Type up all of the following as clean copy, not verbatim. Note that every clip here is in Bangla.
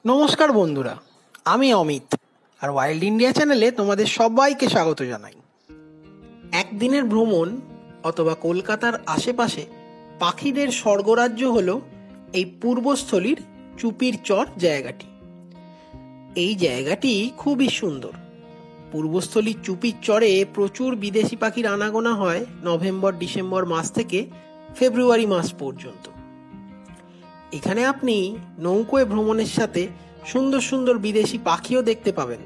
নমস্কার বন্ধুরা, আমি অমিত আর ওয়াইল্ড ইন্ডিয়া চ্যানেলে তোমাদের সবাইকে স্বাগত জানাই। একদিনের ভ্রমণ অথবা কলকাতার আশেপাশে পাখিদের স্বর্গরাজ্য হলো এই পূর্বস্থলীর চুপির চর জায়গাটি। এই জায়গাটি খুবই সুন্দর। পূর্বস্থলীর চুপির চরে প্রচুর বিদেশি পাখির আনাগোনা হয় নভেম্বর ডিসেম্বর মাস থেকে ফেব্রুয়ারি মাস পর্যন্ত। এখানে আপনি নৌকোয় ভ্রমণের সাথে সুন্দর সুন্দর বিদেশি পাখিও দেখতে পাবেন।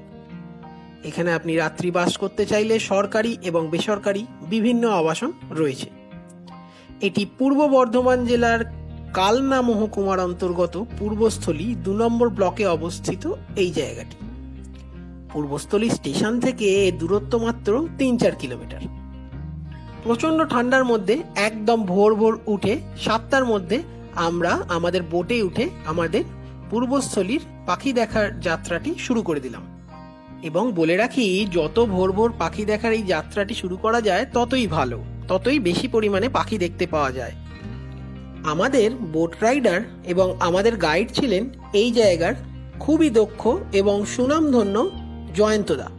এখানে আপনি রাত্রি বাস করতে চাইলে সরকারি এবং বেসরকারি বিভিন্ন আবাসন রয়েছে। এটি পূর্ব বর্ধমান জেলার কালনা মহকুমার অন্তর্গত পূর্বস্থলী ২ নম্বর ব্লকে অবস্থিত এই জায়গাটি। পূর্বস্থলী স্টেশন থেকে দূরত্ব মাত্র ৩-৪ কিলোমিটার। প্রচণ্ড ঠান্ডার মধ্যে একদম ভোর ভোর উঠে ৭টার মধ্যে আমরা আমাদের বোটে উঠে আমাদের পূর্বস্থলীর পাখি দেখার যাত্রাটি শুরু করে দিলাম। এবং বলে রাখি, যত ভোর ভোর পাখি দেখার এই যাত্রাটি শুরু করা যায় ততই ভালো, ততই বেশি পরিমাণে পাখি দেখতে পাওয়া যায়। আমাদের বোট রাইডার এবং আমাদের গাইড ছিলেন এই জায়গার খুবই দক্ষ এবং সুনামধন্য জয়ন্তদা,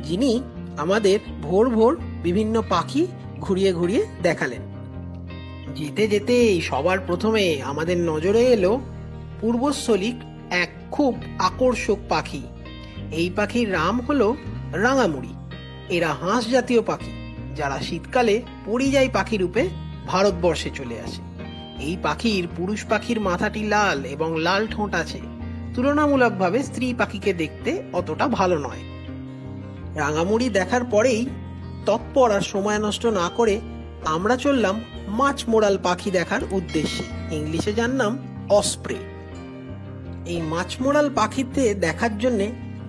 যিনি আমাদের ভোর ভোর বিভিন্ন পাখি ঘুরিয়ে ঘুরিয়ে দেখালেন। যেতে যেতে সবার প্রথমে আমাদের নজরে এলো পূর্বস্থলীর এক খুব আকর্ষক পাখি। এই পাখির নাম হলো রাঙামুড়ি। এরা হাঁস জাতীয় পাখি, যারা শীতকালে পরিযায়ী পাখি রূপে ভারতবর্ষে চলে আসে। এই পাখির পুরুষ পাখির মাথাটি লাল এবং লাল ঠোঁট আছে। তুলনামূলকভাবে স্ত্রী পাখিকে দেখতে অতটা ভালো নয়। রাঙামুড়ি দেখার পরেই তৎপর আর সময় নষ্ট না করে আমরা চললাম মাছমোড়াল পাখি দেখার উদ্দেশ্যে। ইংলিশে যার নাম অসপ্রে। এই মাছমোড়াল পাখিতে দেখার জন্যে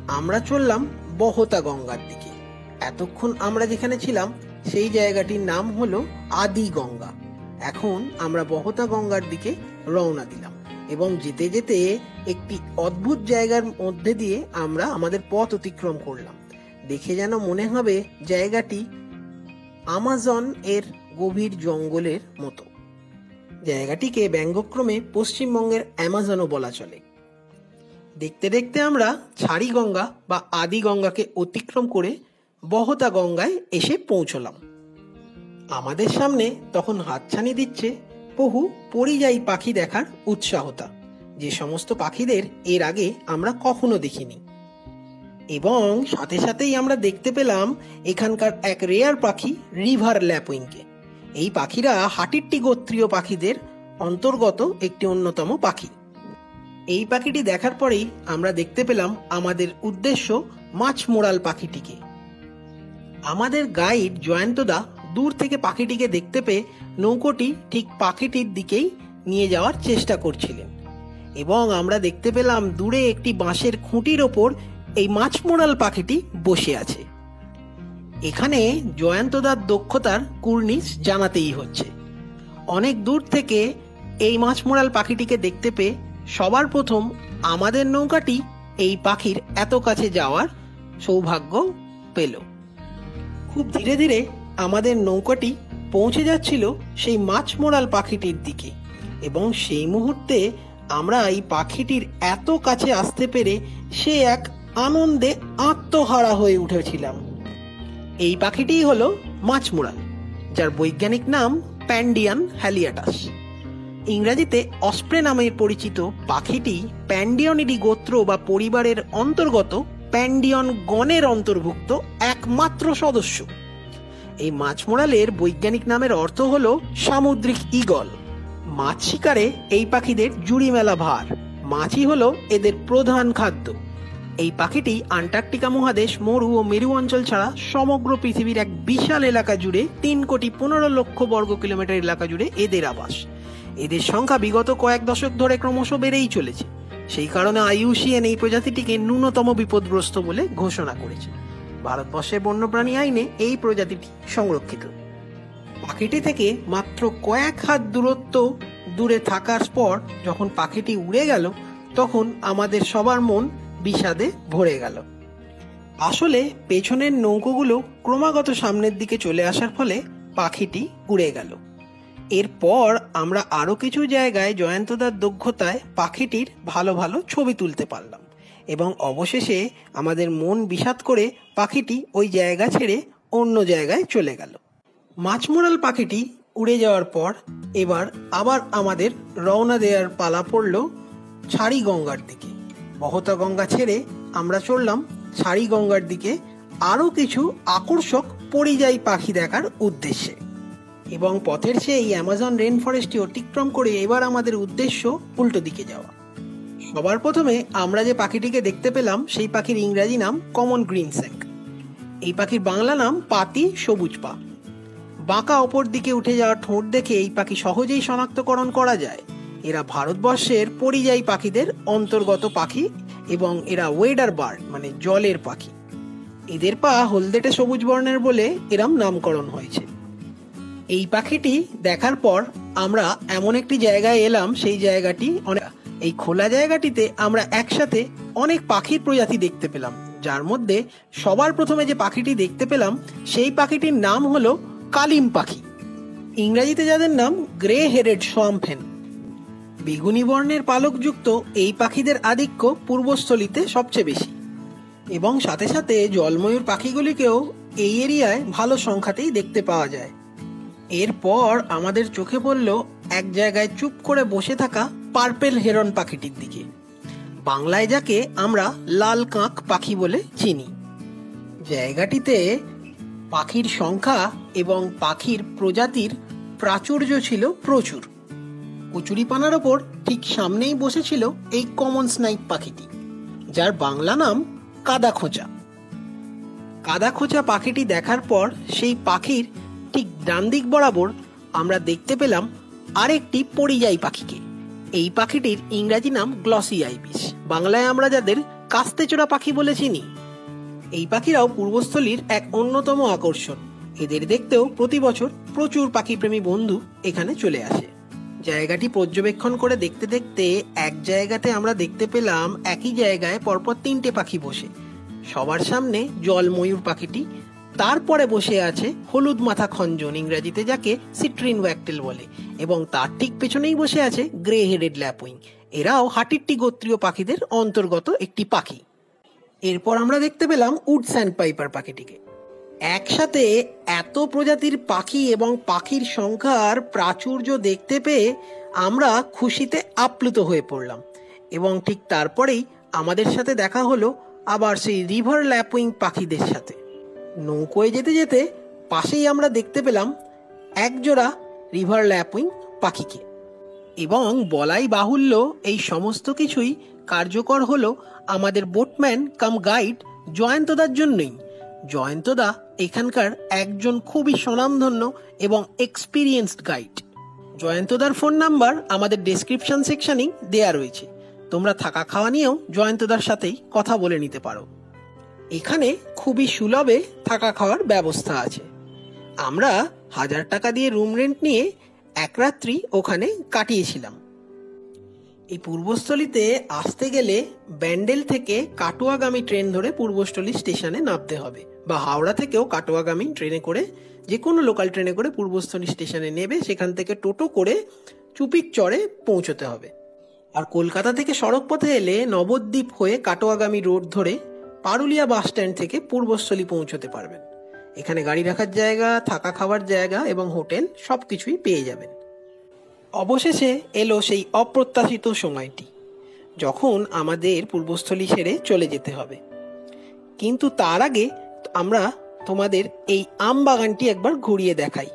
আমরা চললাম বহতা গঙ্গার দিকে। এতক্ষণ আমরা যেখানে ছিলাম সেই জায়গাটির নাম হলো আদি গঙ্গা। এখন আমরা বহতা গঙ্গার দিকে রওনা দিলাম এবং যেতে যেতে একটি অদ্ভুত জায়গার মধ্যে দিয়ে আমরা আমাদের পথ অতিক্রম করলাম। দেখে যেন মনে হবে জায়গাটি আমাজন এর গভীর জঙ্গলের মতো। জায়গাটিকে ব্যঙ্গক্রমে পশ্চিমবঙ্গের অ্যামাজনও বলা চলে। দেখতে দেখতে আমরা ছাড়ি গঙ্গা বা আদি গঙ্গাকে অতিক্রম করে বহতা গঙ্গায় এসে পৌঁছলাম। আমাদের সামনে তখন হাতছানি দিচ্ছে বহু পরিযায়ী পাখি দেখার উৎসাহতা, যে সমস্ত পাখিদের এর আগে আমরা কখনো দেখিনি। এবং সাথে সাথেই আমরা দেখতে পেলাম এখানকার এক রেয়ার পাখি রিভার ল্যাপুইংকে। এই পাখিরা হাটিট্টি গোত্রীয় পাখিদের অন্তর্গত একটি অন্যতম পাখি। এই পাখিটি দেখার পরেই আমরা দেখতে পেলাম আমাদের উদ্দেশ্য মাছমোড়াল পাখিটিকে। আমাদের গাইড জয়ন্তদা দূর থেকে পাখিটিকে দেখতে পেয়ে নৌকোটি ঠিক পাখিটির দিকেই নিয়ে যাওয়ার চেষ্টা করছিলেন। এবং আমরা দেখতে পেলাম দূরে একটি বাঁশের খুঁটির ওপর এই মাছমোড়াল পাখিটি বসে আছে। এখানে জয়ন্তদার দক্ষতার কুর্নিশ জানাতেই হচ্ছে। অনেক দূর থেকে এই মাছমোড়াল পাখিটিকে দেখতে পেয়ে সবার প্রথম আমাদের নৌকাটি এই পাখির এত কাছে যাওয়ার সৌভাগ্য পেল। খুব ধীরে ধীরে আমাদের নৌকাটি পৌঁছে যাচ্ছিল সেই মাছমোড়াল পাখিটির দিকে এবং সেই মুহূর্তে আমরা এই পাখিটির এত কাছে আসতে পেরে সে এক আনন্দে আত্মহারা হয়ে উঠেছিলাম। এই পাখিটি হলো মাছমোড়াল, যার বৈজ্ঞানিক নাম প্যান্ডিয়ান হ্যালিয়াটাস। ইংরেজিতে অসপ্রে নামে পরিচিত পাখিটি প্যান্ডিয়নিডি গোত্র বা পরিবারের অন্তর্গত প্যান্ডিয়ন গণের অন্তর্ভুক্ত একমাত্র সদস্য। এই মাছমোড়ালের বৈজ্ঞানিক নামের অর্থ হলো সামুদ্রিক ঈগল। মাছ শিকারে এই পাখিদের জুড়ি মেলা ভার। মাছই হলো এদের প্রধান খাদ্য। এই পাখিটি আন্টার্কটিকা মহাদেশ, মরু ও মেরু অঞ্চল ছাড়া সমগ্র পৃথিবীর এক বিশাল এলাকা জুড়ে ৩,১৫,০০,০০০ বর্গ কিলোমিটার এলাকা জুড়ে এদের আবাস। এদের সংখ্যা বিগত কয়েক দশক ধরে ক্রমশ বেড়েই চলেছে। সেই কারণে IUCN এই প্রজাতিটিকে ন্যূনতম বিপদগ্রস্ত বলে ঘোষণা করেছে। ভারতবর্ষের বন্যপ্রাণী আইনে এই প্রজাতিটি সংরক্ষিত। পাখিটি থেকে মাত্র কয়েক হাত দূরত্ব দূরে থাকার পর যখন পাখিটি উড়ে গেল, তখন আমাদের সবার মন বিষাদে ভরে গেল। আসলে পেছনের নৌকোগুলো ক্রমাগত সামনের দিকে চলে আসার ফলে পাখিটি উড়ে গেল। এরপর আমরা আরো কিছু জায়গায় জয়ন্তদার দক্ষতায় পাখিটির ভালো ভালো ছবি তুলতে পারলাম এবং অবশেষে আমাদের মন বিষাদ করে পাখিটি ওই জায়গা ছেড়ে অন্য জায়গায় চলে গেল। মাছমোরাল পাখিটি উড়ে যাওয়ার পর এবার আবার আমাদের রওনা দেওয়ার পালা পড়ল ছাড়ি গঙ্গার দিকে। বহতা গঙ্গা ছেড়ে আমরা চললাম ছাড়ি গঙ্গার দিকে আরো কিছু আকর্ষক পরিযায়ী পাখি দেখার উদ্দেশ্যে। এবং পথের সেই অ্যামাজন রেন ফরেস্টটি অতিক্রম করে এবার আমাদের উদ্দেশ্য উল্টো দিকে যাওয়া। সবার প্রথমে আমরা যে পাখিটিকে দেখতে পেলাম সেই পাখির ইংরাজি নাম কমন গ্রিন স্যাক। এই পাখির বাংলা নাম পাতি সবুজ পা। বাঁকা ওপর দিকে উঠে যাওয়া ঠোঁট দেখে এই পাখি সহজেই শনাক্তকরণ করা যায়। এরা ভারতবর্ষের পরিযায়ী পাখিদের অন্তর্গত পাখি এবং এরা ওয়েডার বার্ড মানে জলের পাখি। এদের পা হলদেটে সবুজ বর্ণের বলে এরম নামকরণ হয়েছে। এই পাখিটি দেখার পর আমরা এমন একটি জায়গায় এলাম, সেই জায়গাটি এই খোলা জায়গাটিতে আমরা একসাথে অনেক পাখির প্রজাতি দেখতে পেলাম, যার মধ্যে সবার প্রথমে যে পাখিটি দেখতে পেলাম সেই পাখিটির নাম হলো কালিম পাখি। ইংরেজিতে যাদের নাম গ্রে হেডেড সোয়াম্প হেন। বেগুনি বর্ণের পালকযুক্ত এই পাখিদের আধিক্য পূর্বস্থলীতে সবচেয়ে বেশি এবং সাথে সাথে জলময়ূর পাখিগুলিকেও এই এরিয়ায় ভালো সংখ্যাতেই দেখতে পাওয়া যায়। এরপর আমাদের চোখে পড়ল এক জায়গায় চুপ করে বসে থাকা পার্পেল হেরন পাখিটির দিকে, বাংলায় যাকে আমরা লাল কাক পাখি বলে চিনি। জায়গাটিতে পাখির সংখ্যা এবং পাখির প্রজাতির প্রাচুর্য ছিল প্রচুর। কচুরিপানার ওপর ঠিক সামনেই বসেছিল এই কমন স্নাইক পাখিটি, যার বাংলা নাম কাদা খোঁচা। কাদা খোঁচা পাখিটি দেখার পর সেই পাখির ঠিক ডান দিক বরাবর আমরা দেখতে পেলাম আরেকটি পরিযায়ী পাখিকে। এই পাখিটির ইংরাজি নাম গ্লসি আইবিস, বাংলায় আমরা যাদের কাস্তে চোরা পাখি বলে চিনি। এই পাখিরাও পূর্বস্থলীর এক অন্যতম আকর্ষণ। এদের দেখতেও প্রতি বছর প্রচুর পাখিপ্রেমী বন্ধু এখানে চলে আসে। জায়গাটি পর্যবেক্ষণ করে দেখতে দেখতে এক জায়গাতে আমরা দেখতে পেলাম একই জায়গায় পরপর 3টে পাখি বসে। সবার সামনে জলময়ূর পাখিটি, তারপরে বসে আছে হলুদ মাথা খঞ্জন, ইংরেজিতে যাকে সিট্রিন ওয়াকটেল বলে, এবং তার ঠিক পেছনেই বসে আছে গ্রে হেডেড ল্যাপউইং। এরাও হাটিট্টি গোত্রীয় পাখিদের অন্তর্গত একটি পাখি। এরপর আমরা দেখতে পেলাম উড স্যান্ড পাইপার পাখিটিকে। একসাথে এত প্রজাতির পাখি এবং পাখির সংখ্যার প্রাচুর্য দেখতে পেয়ে আমরা খুশিতে আপ্লুত হয়ে পড়লাম এবং ঠিক তারপরেই আমাদের সাথে দেখা হলো আবার সেই রিভার ল্যাপউইং পাখিদের সাথে। নৌকোয় যেতে যেতে পাশেই আমরা দেখতে পেলাম একজোড়া রিভার ল্যাপউইং পাখিকে। এবং বলাই বাহুল্য এই সমস্ত কিছুই কার্যকর হলো আমাদের বোটম্যান কাম গাইড জয়ন্তদার জন্যই। জয়ন্তদা এখানকার একজন খুবই স্বনামধন্য এবং এক্সপিরিয়েন্সড গাইড। জয়ন্তদার ফোন নাম্বার আমাদের ডেসক্রিপশন সেকশনেই দেয়া রয়েছে, তোমরা থাকা খাওয়া নিয়েও জয়ন্তদার সাথেই কথা বলে নিতে পারো। এখানে খুবই সুলভে থাকা খাওয়ার ব্যবস্থা আছে। আমরা 1000 টাকা দিয়ে রুম রেন্ট নিয়ে এক রাত্রি ওখানে কাটিয়েছিলাম। এই পূর্বস্থলীতে আসতে গেলে ব্যান্ডেল থেকে কাটোয়াগামী ট্রেন ধরে পূর্বস্থলী স্টেশনে নামতে হবে, বা হাওড়া থেকেও কাটোয়াগামী ট্রেনে করে যে কোনো লোকাল ট্রেনে করে পূর্বস্থলী স্টেশনে নেবে, সেখান থেকে টোটো করে চুপির চরে পৌঁছতে হবে। আর কলকাতা থেকে সড়ক পথে এলে নবদ্বীপ হয়ে কাটোয়াগামী রোড ধরে পারুলিয়া বাস স্ট্যান্ড থেকে পূর্বস্থলী পৌঁছতে পারবেন। এখানে গাড়ি রাখার জায়গা, থাকা খাওয়ার জায়গা এবং হোটেল সবকিছুই পেয়ে যাবেন। অবশেষে এলো সেই অপ্রত্যাশিত সময়টি যখন আমাদের পূর্বস্থলী ছেড়ে চলে যেতে হবে। কিন্তু তার আগে আমরা তোমাদের এই আম বাগানটি একবার ঘুরিয়ে দেখাই।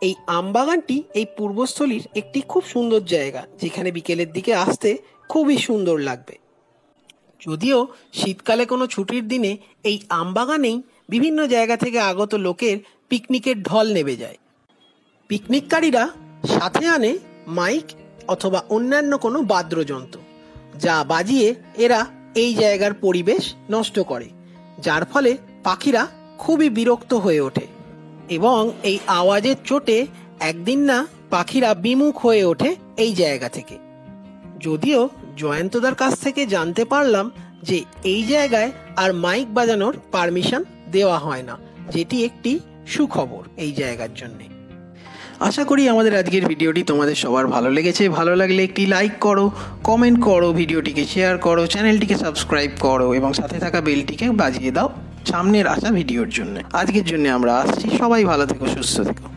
এই আম বাগানটি এই পূর্বস্থলীর একটি খুব সুন্দর জায়গা, যেখানে বিকেলের দিকে আসতে খুবই সুন্দর লাগবে। যদিও শীতকালে কোনো ছুটির দিনে এই আম বাগানেই বিভিন্ন জায়গা থেকে আগত লোকের পিকনিকের ঢল নেমে যায়। পিকনিককারীরা সাথে আনে মাইক অথবা অন্যান্য কোনো বাদ্যযন্ত্র, যা বাজিয়ে এরা এই জায়গার পরিবেশ নষ্ট করে, যার ফলে পাখিরা খুবই বিরক্ত হয়ে ওঠে এবং এই আওয়াজের চোটে একদিন না পাখিরা বিমুখ হয়ে ওঠে এই জায়গা থেকে। যদিও জয়ন্তদার কাছ থেকে জানতে পারলাম যে এই জায়গায় আর মাইক বাজানোর পারমিশন দেওয়া হয় না, যেটি একটি সুখবর এই জায়গার জন্য। আশা করি আমাদের আজকের ভিডিওটি তোমাদের সবার ভালো লেগেছে। ভালো লাগলে একটি লাইক করো, কমেন্ট করো, ভিডিওটিকে শেয়ার করো, চ্যানেলটিকে সাবস্ক্রাইব করো এবং সাথে থাকা বেলটিকে বাজিয়ে দাও সামনের আসা ভিডিওর জন্য। আজকের জন্য আমরা আসছি, সবাই ভালো থেকো, সুস্থ থেকো।